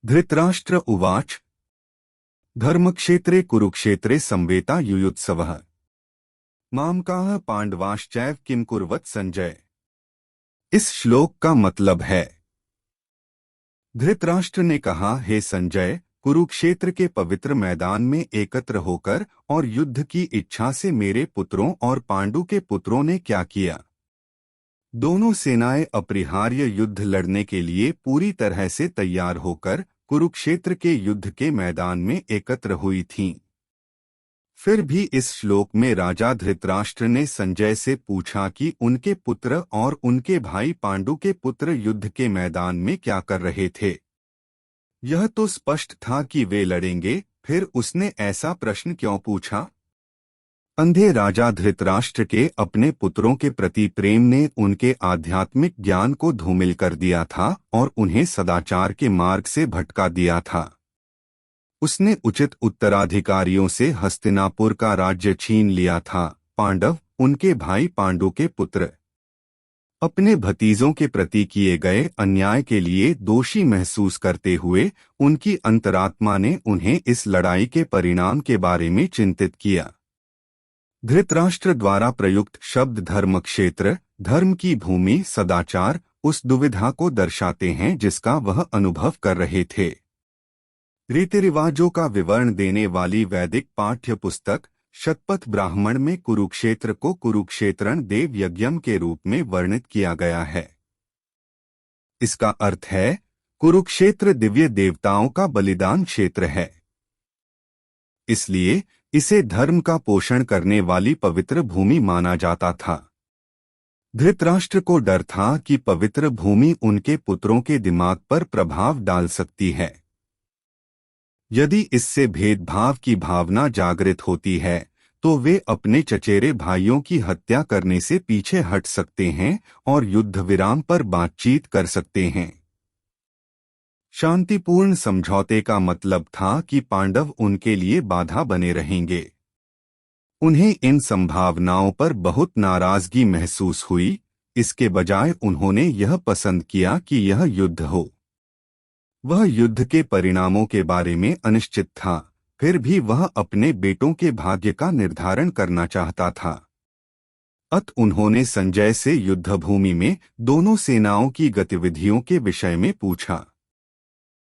धृतराष्ट्र उवाच धर्मक्षेत्रे कुरुक्षेत्रे संवेता युयुत्सवः मामकाः पांडवाश्चैव किम कुर्वत संजय। इस श्लोक का मतलब है, धृतराष्ट्र ने कहा, हे संजय, कुरुक्षेत्र के पवित्र मैदान में एकत्र होकर और युद्ध की इच्छा से मेरे पुत्रों और पांडु के पुत्रों ने क्या किया। दोनों सेनाएं अपरिहार्य युद्ध लड़ने के लिए पूरी तरह से तैयार होकर कुरुक्षेत्र के युद्ध के मैदान में एकत्र हुई थीं। फिर भी इस श्लोक में राजा धृतराष्ट्र ने संजय से पूछा कि उनके पुत्र और उनके भाई पांडु के पुत्र युद्ध के मैदान में क्या कर रहे थे। यह तो स्पष्ट था कि वे लड़ेंगे, फिर उसने ऐसा प्रश्न क्यों पूछा। अंधे राजा धृतराष्ट्र के अपने पुत्रों के प्रति प्रेम ने उनके आध्यात्मिक ज्ञान को धूमिल कर दिया था और उन्हें सदाचार के मार्ग से भटका दिया था। उसने उचित उत्तराधिकारियों से हस्तिनापुर का राज्य छीन लिया था। पांडव, उनके भाई पांडु के पुत्र, अपने भतीजों के प्रति किए गए अन्याय के लिए दोषी महसूस करते हुए उनकी अंतरात्मा ने उन्हें इस लड़ाई के परिणाम के बारे में चिंतित किया। धृतराष्ट्र द्वारा प्रयुक्त शब्द धर्मक्षेत्र, धर्म की भूमि, सदाचार, उस दुविधा को दर्शाते हैं जिसका वह अनुभव कर रहे थे। रीति रिवाजों का विवरण देने वाली वैदिक पाठ्य पुस्तक शतपथ ब्राह्मण में कुरुक्षेत्र को कुरुक्षेत्रन देव यज्ञम के रूप में वर्णित किया गया है। इसका अर्थ है, कुरुक्षेत्र दिव्य देवताओं का बलिदान क्षेत्र है। इसलिए इसे धर्म का पोषण करने वाली पवित्र भूमि माना जाता था। धृतराष्ट्र को डर था कि पवित्र भूमि उनके पुत्रों के दिमाग पर प्रभाव डाल सकती है। यदि इससे भेदभाव की भावना जागृत होती है तो वे अपने चचेरे भाइयों की हत्या करने से पीछे हट सकते हैं और युद्ध विराम पर बातचीत कर सकते हैं। शांतिपूर्ण समझौते का मतलब था कि पांडव उनके लिए बाधा बने रहेंगे। उन्हें इन संभावनाओं पर बहुत नाराजगी महसूस हुई। इसके बजाय उन्होंने यह पसंद किया कि यह युद्ध हो। वह युद्ध के परिणामों के बारे में अनिश्चित था, फिर भी वह अपने बेटों के भाग्य का निर्धारण करना चाहता था। अत उन्होंने संजय से युद्धभूमि में दोनों सेनाओं की गतिविधियों के विषय में पूछा।